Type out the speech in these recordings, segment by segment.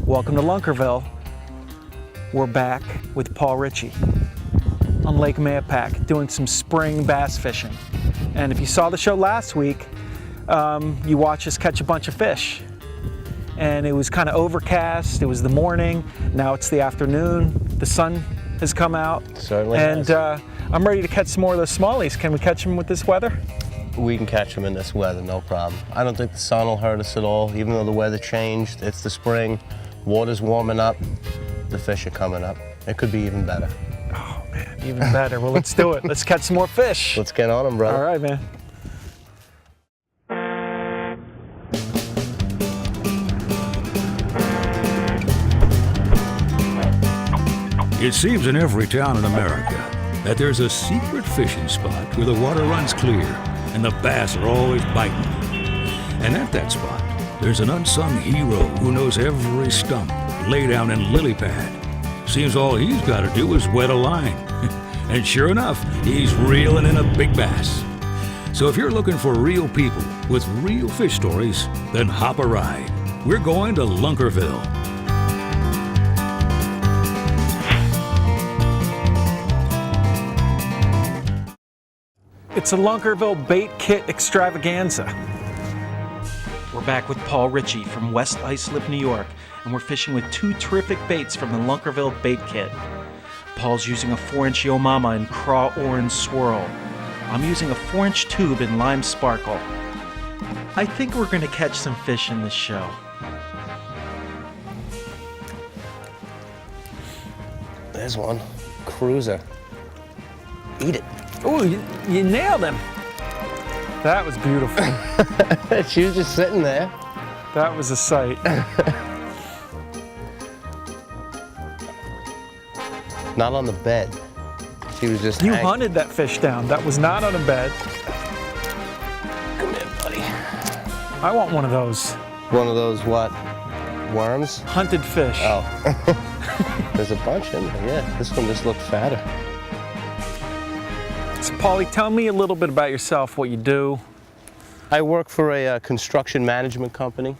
Welcome to Lunkerville. We're back with Paul Ritchie on Lake Mayapack doing some spring bass fishing. And if you saw the show last week, you watched us catch a bunch of fish. And it was kind of overcast, it was the morning, now it's the afternoon, the sun has come out. Certainly and has. I'm ready to catch some more of those smallies. Can we catch them with this weather? We can catch them in this weather, no problem. I don't think the sun will hurt us at all, even though the weather changed. It's the spring, water's warming up, the fish are coming up. It could be even better. Oh man, even better. Well, let's do it. Let's catch some more fish. Let's get on them, brother. All right, man. It seems in every town in America that there's a secret fishing spot where the water runs clear and the bass are always biting. And at that spot, there's an unsung hero who knows every stump, lay down and lily pad. Seems all he's got to do is wet a line. And sure enough, he's reeling in a big bass. So if you're looking for real people with real fish stories, then hop a ride. We're going to Lunkerville. It's a Lunkerville bait kit extravaganza. We're back with Paul Ritchie from West Islip, New York, and we're fishing with two terrific baits from the Lunkerville bait kit. Paul's using a 4-inch Yo Mama in craw orange swirl. I'm using a 4-inch tube in lime sparkle. I think we're going to catch some fish in this show. There's one. Cruiser. Eat it. Oh, you nailed him. That was beautiful. She was just sitting there. That was a sight. Not on the bed. She was just You hanging. hunted that fish down. That was not on a bed. Come here, buddy. I want one of those. One of those what? Worms? Hunted fish. Oh. There's a bunch in there, yeah. This one just looked fatter. So, Paulie, tell me a little bit about yourself, what you do. I work for a construction management company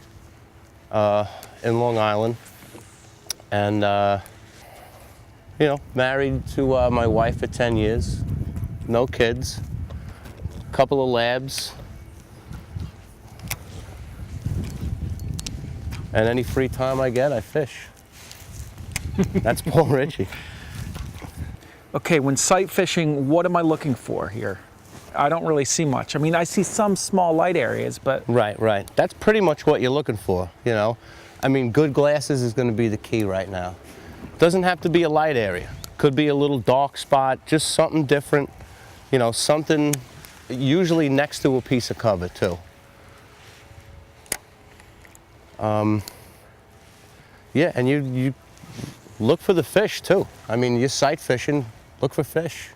in Long Island. And, you know, married to my wife for 10 years. No kids. Couple of labs. And any free time I get, I fish. That's Paul Ritchie. Okay, when sight fishing, what am I looking for here? I don't really see much. I mean, I see some small light areas, but... Right. That's pretty much what you're looking for, you know. I mean, good glasses is going to be the key right now. Doesn't have to be a light area. Could be a little dark spot, just something different. You know, something usually next to a piece of cover, too. Yeah, and you look for the fish, too. I mean, you're sight fishing. Look for fish.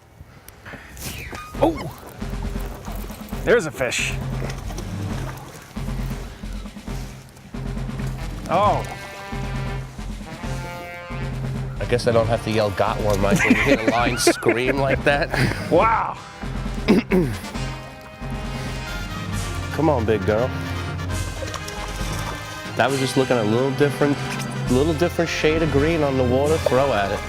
Oh! There's a fish. Oh. I guess I don't have to yell, got one, Mike, when you hear the line scream like that. Wow. Come on, big girl. That was just looking at a little different shade of green on the water. Throw at it.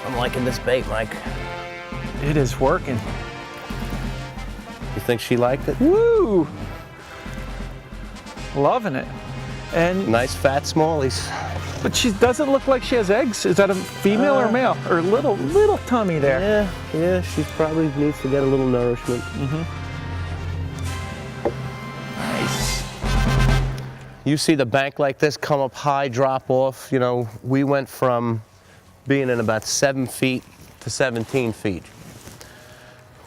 I'm liking this bait, Mike. It is working. You think she liked it? Woo! Loving it. And Nice fat smallies. but she doesn't look like she has eggs. Is that a female or male? Or little tummy there? Yeah, she probably needs to get a little nourishment. Nice. You see the bank like this come up high, drop off. You know, we went from being in about 7 feet to 17 feet.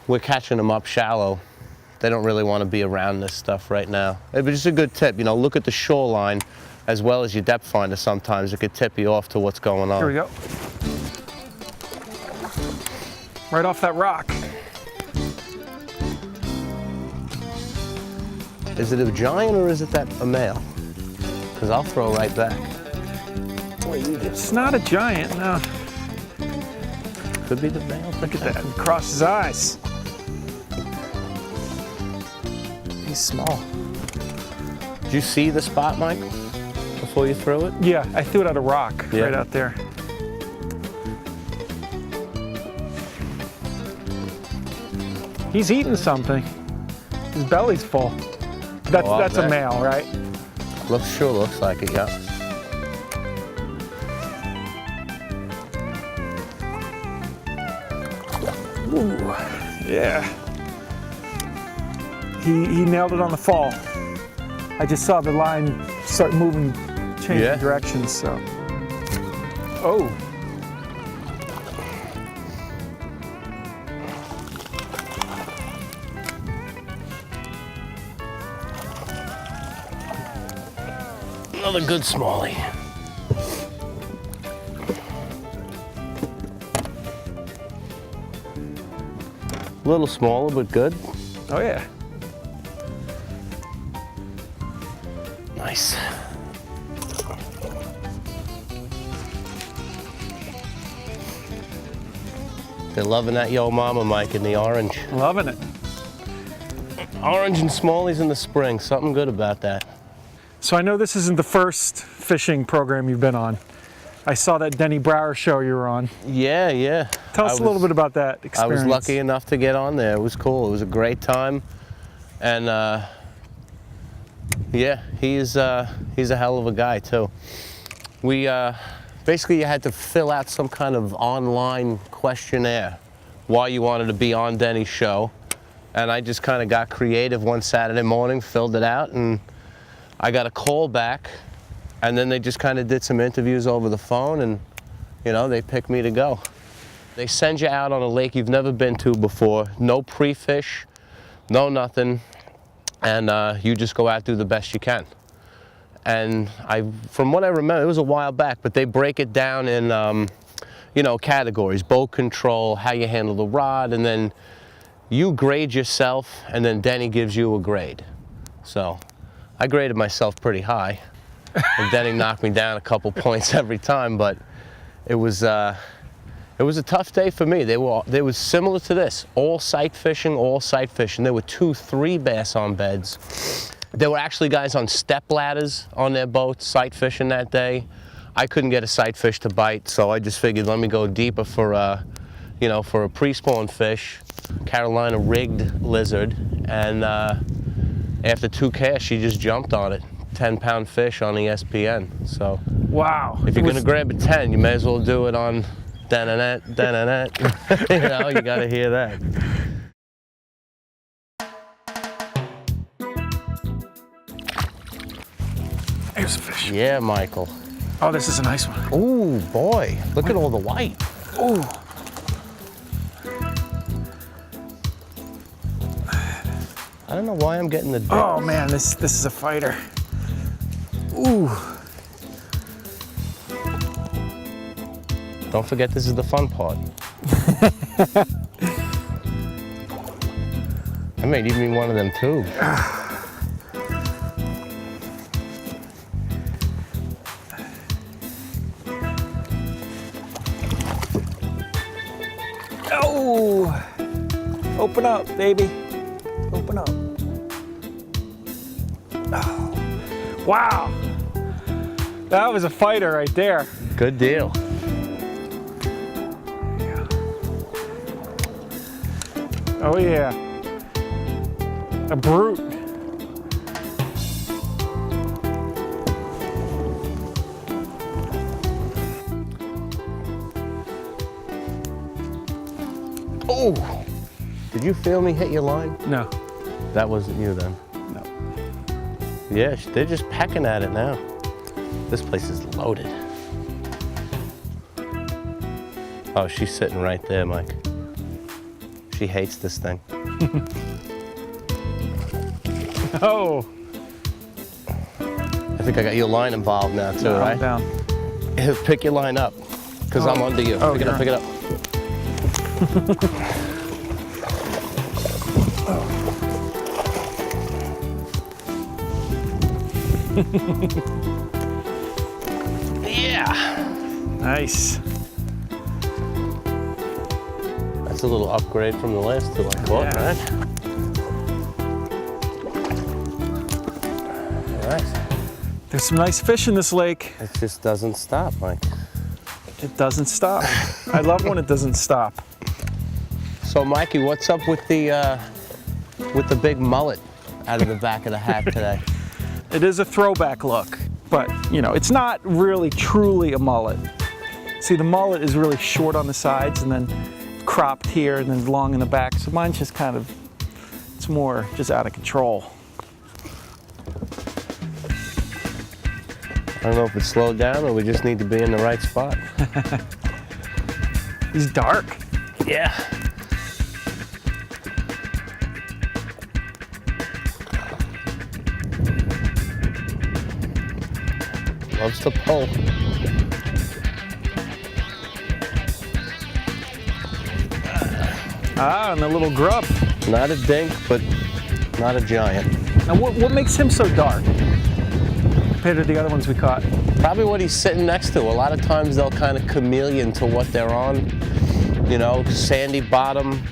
We're catching them up shallow. They don't really want to be around this stuff right now. It's just a good tip, you know, look at the shoreline as well as your depth finder sometimes. It could tip you off to what's going on. Here we go. Right off that rock. Is it a giant or is it a male? Because I'll throw right back. It's not a giant, no. Could be the male. Look at that, across his eyes. He's small. Did you see the spot, Mike, before you threw it? Yeah, I threw it at a rock Yeah. right out there. He's eating something. His belly's full. That's Oh, I that's a bet. male, right? Sure looks like it, yeah. Ooh, yeah. He nailed it on the fall. I just saw the line start moving, changing Yeah. directions, so. Oh. Another good smallie. A little smaller, but good. Oh yeah. Nice. They're loving that Yo Mama, Mike, in the orange. Loving it. Orange and smallies in the spring, something good about that. So I know this isn't the first fishing program you've been on. I saw that Denny Brower show you were on. Yeah, yeah. Tell us a little bit about that I experience. was lucky enough to get on there. It was cool. It was a great time. And yeah, he's a hell of a guy too. We basically, you had to fill out some kind of online questionnaire why you wanted to be on Denny's show. And I just kind of got creative one Saturday morning, filled it out, and I got a call back. And then they just kind of did some interviews over the phone, and you know, they picked me to go. They send you out on a lake you've never been to before, no pre-fish, no nothing, and you just go out, do the best you can. And from what I remember, it was a while back, but they break it down in, you know, categories: boat control, how you handle the rod, and then you grade yourself, and then Denny gives you a grade. So I graded myself pretty high, and Denny knocked me down a couple points every time, but it was a tough day for me. They was similar to this, all sight fishing. There were 2-3 bass on beds. There were actually guys on step ladders on their boats sight fishing that day. I couldn't get a sight fish to bite, so I just figured let me go deeper for you know, for a pre-spawn fish, Carolina rigged lizard, and after 2 casts, she just jumped on it. 10-pound fish on ESPN. So Wow. if you're gonna grab a 10, you may as well do it on da-na-na, da-na-na. You know, you gotta hear that. Here's a fish. Yeah, Michael. Oh, this is a nice one. Ooh, boy, look at all the white. Ooh. I don't know why I'm getting the dip. Oh man, this is a fighter. Ooh. Don't forget, this is the fun part. I made even one of them too. Oh! Open up, baby. Open up. Oh. Wow. That was a fighter right there. Good deal. Oh yeah. A brute. Oh! Did you feel me hit your line? No. That wasn't you then. No. Yeah, they're just pecking at it now. This place is loaded. Oh, she's sitting right there, Mike. She hates this thing. Oh. I think I got your line involved now too, No, right? I'm down. Pick your line up, because I'm under you. Oh, Pick it up, pick it up. Yeah. Nice. a little upgrade from the last two I caught, Yeah. right? All right. There's some nice fish in this lake. It just doesn't stop, Mike. It doesn't stop. I love when it doesn't stop. So, Mikey, what's up with the big mullet out of the back of the hat today? It is a throwback look, but you know, it's not really truly a mullet. See, the mullet is really short on the sides and then cropped here and then long in the back. So mine's just kind of, it's more just out of control. I don't know if it's slowed down or we just need to be in the right spot. He's dark. Yeah. Loves to pull. Ah, and the little grub. Not a dink, but not a giant. Now what makes him so dark compared to the other ones we caught? Probably what he's sitting next to. A lot of times they'll kind of chameleon to what they're on. You know, sandy bottom.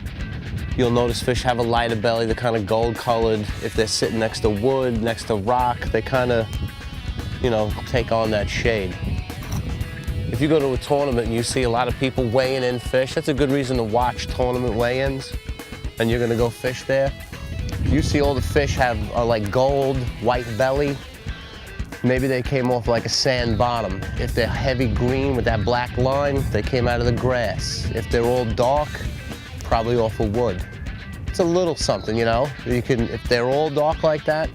You'll notice fish have a lighter belly. They're kind of gold colored. If they're sitting next to wood, next to rock, they kind of, you know, take on that shade. If you go to a tournament and you see a lot of people weighing in fish, that's a good reason to watch tournament weigh-ins, and you're gonna go fish there. You see all the fish have a like gold, white belly. Maybe they came off like a sand bottom. If they're heavy green with that black line, they came out of the grass. If they're all dark, probably off of wood. It's a little something, you know? You can, if they're all dark like that,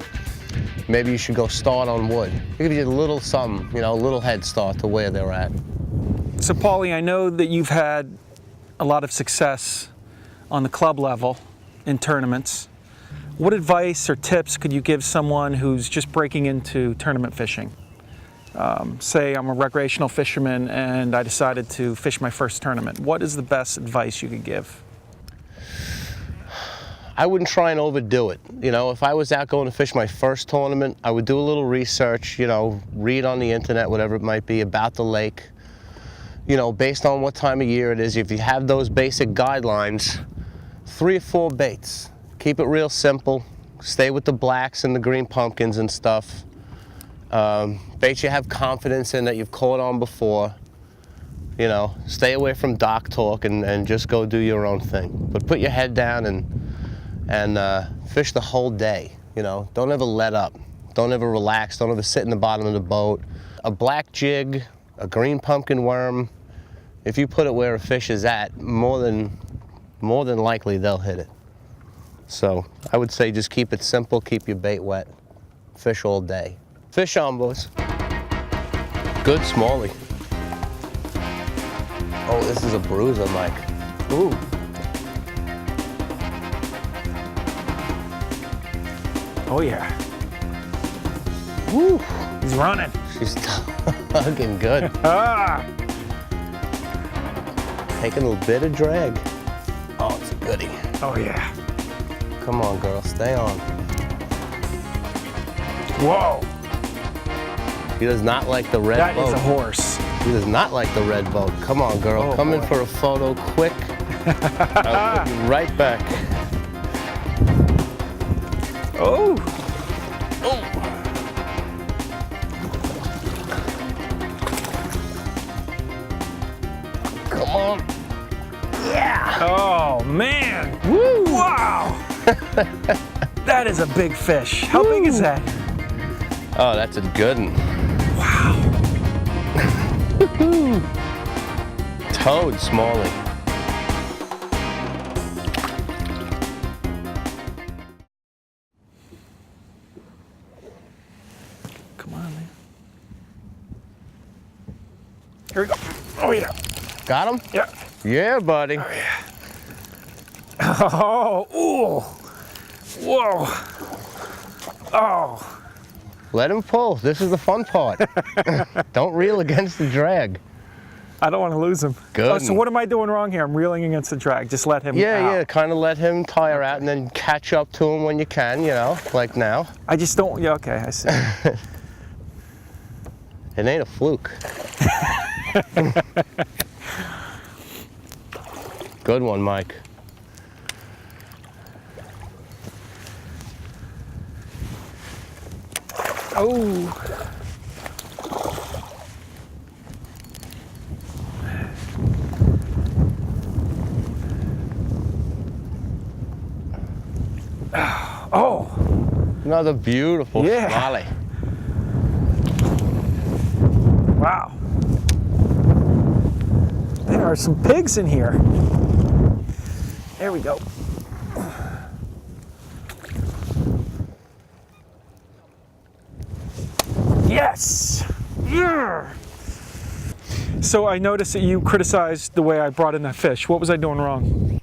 maybe you should go start on wood. It gives you a little something, you know, a little head start to where they're at. So Paulie, I know that you've had a lot of success on the club level in tournaments. What advice or tips could you give someone who's just breaking into tournament fishing? Say I'm a recreational fisherman and I decided to fish my first tournament. What is the best advice you could give? I wouldn't try and overdo it. You know, if I was out going to fish my first tournament, I would do a little research, you know, read on the internet, whatever it might be, about the lake. You know, based on what time of year it is, if you have those basic guidelines, 3 or 4 baits. Keep it real simple. Stay with the blacks and the green pumpkins and stuff. Baits you have confidence in that you've caught on before. You know, stay away from dock talk and just go do your own thing. But put your head down and fish the whole day. You know, don't ever let up. Don't ever relax. Don't ever sit in the bottom of the boat. A black jig, a green pumpkin worm, if you put it where a fish is at, more than likely they'll hit it. So I would say just keep it simple, keep your bait wet, fish all day. Fish on, boys. Good smallie. Oh, this is a bruiser, Mike. Ooh. Oh yeah. Woo. He's running. She's tugging good. Ah! Taking a bit of drag. Oh, it's a goodie. Oh yeah. Come on, girl, stay on. Whoa. He does not like the red boat. That is a horse. He does not like the red boat. Come on, girl, Oh, come in boy. for a photo quick. I'll put you right back. Oh. Come on. Yeah. Oh man. Woo. Wow. That is a big fish. How big is that? Oh, that's a good one. Wow. Toad smallie. Come on, man. Here we go. Oh yeah. Got him? Yeah. Yeah, buddy. Oh yeah. Oh. Ooh. Whoa. Oh. Let him pull. This is the fun part. Don't reel against the drag. I don't want to lose him. Good. Oh, so what am I doing wrong here? I'm reeling against the drag. Just let him out. Yeah, kind of let him tire out and then catch up to him when you can, you know, like now. I just don't. Yeah. Okay. I see. It ain't a fluke. Good one, Mike. Oh. Oh. Another beautiful smallie. Wow. There are some pigs in here. There we go. Yes! Yeah! So I noticed that you criticized the way I brought in that fish. What was I doing wrong?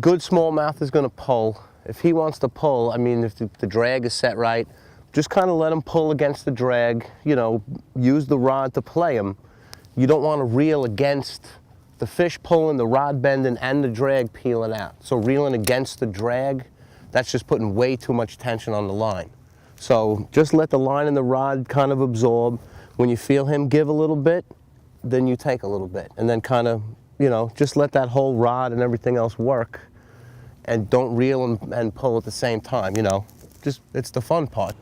Good smallmouth is going to pull. If he wants to pull, I mean, if the drag is set right, just kind of let him pull against the drag, you know, use the rod to play him. You don't want to reel against the fish pulling, the rod bending, and the drag peeling out. So reeling against the drag, that's just putting way too much tension on the line. So just let the line and the rod kind of absorb. When you feel him give a little bit, then you take a little bit. And then kind of, you know, just let that whole rod and everything else work. And don't reel and pull at the same time, you know. Just, it's the fun part.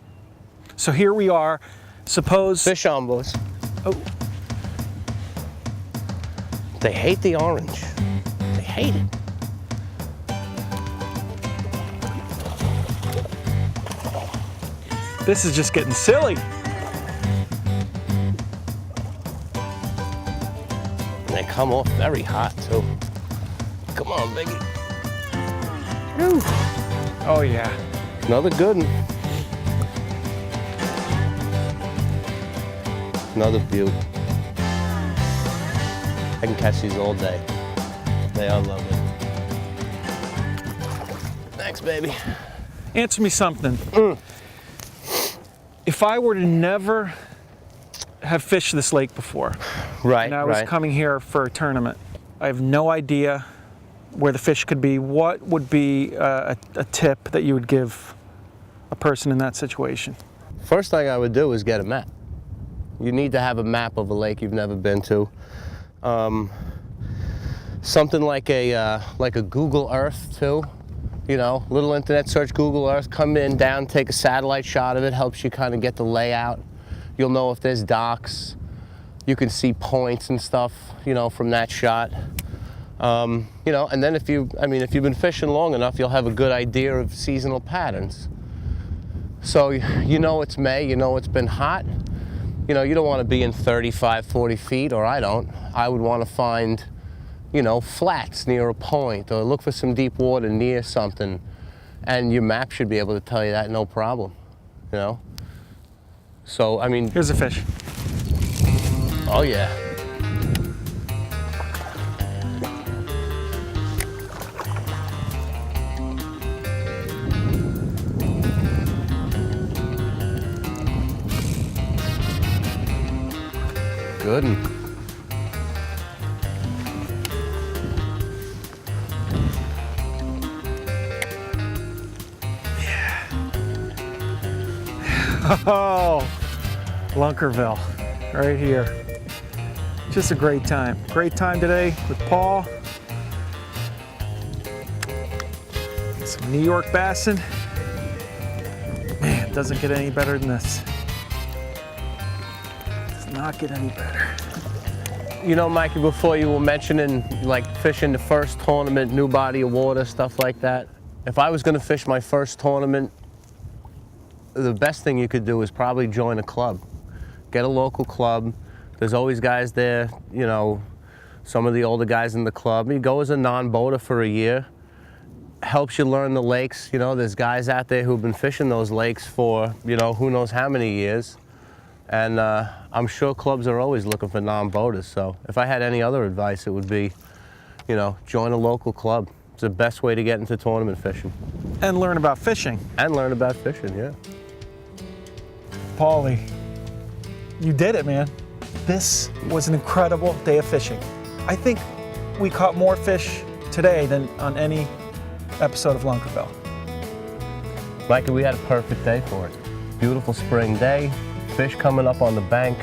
So here we are. Suppose... Fish on, boys. Oh. They hate the orange. They hate it. This is just getting silly. And they come off very hot, too. Come on, Biggie. Ooh. Oh, yeah. Another good one. Another beaut. I can catch these all day. They are lovely. Thanks, baby. Answer me something. If I were to never have fished this lake before, Right, and I was coming here for a tournament, I have no idea where the fish could be, what would be a tip that you would give a person in that situation? First thing I would do is get a map. You need to have a map of a lake you've never been to. Something like a Google Earth too. You know, little internet search, Google Earth, come in, down, take a satellite shot of it, helps you kind of get the layout. You'll know if there's docks. You can see points and stuff, you know, from that shot. You know, and then if you've been fishing long enough, you'll have a good idea of seasonal patterns. So you know it's May, you know it's been hot. You know, you don't want to be in 35, 40 feet, or I don't. I would want to find, you know, flats near a point, or look for some deep water near something. And your map should be able to tell you that, no problem, you know? So, I mean... Here's a fish. Oh, yeah. Good one. Oh, Lunkerville, right here. Just a great time. Great time today with Paul. Some New York bassin. Man, it doesn't get any better than this. Does not get any better. You know, Mikey, before you were mentioning like fishing the first tournament, new body of water, stuff like that. If I was gonna fish my first tournament, the best thing you could do is probably join a club. Get a local club. There's always guys there, you know, some of the older guys in the club. You go as a non-boater for a year. Helps you learn the lakes. You know, there's guys out there who've been fishing those lakes for, you know, who knows how many years. And I'm sure clubs are always looking for non-boaters. So if I had any other advice, it would be, you know, join a local club. It's the best way to get into tournament fishing. And learn about fishing. And learn about fishing, yeah. Paulie, you did it, man. This was an incredible day of fishing. I think we caught more fish today than on any episode of Lunkerville. Mikey, we had a perfect day for it. Beautiful spring day, fish coming up on the bank.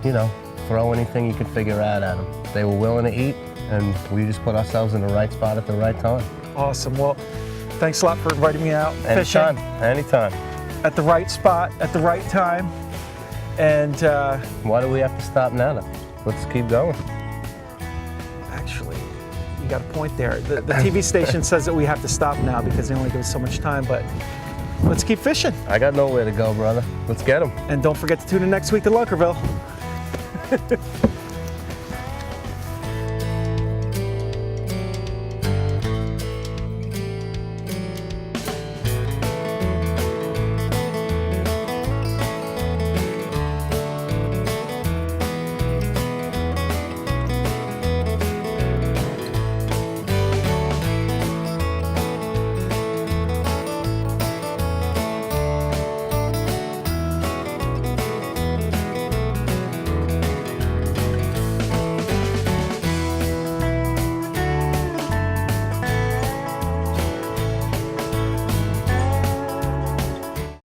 You know, throw anything you could figure out at them. They were willing to eat, and we just put ourselves in the right spot at the right time. Awesome. Well, thanks a lot for inviting me out fishing. Anytime. at the right spot at the right time. And Why do we have to stop now, though? Let's keep going. actually, you got a point there. The TV station says that we have to stop now because they only give us so much time, but let's keep fishing. I got nowhere to go, brother. Let's get them. And don't forget to tune in next week to Lunkerville.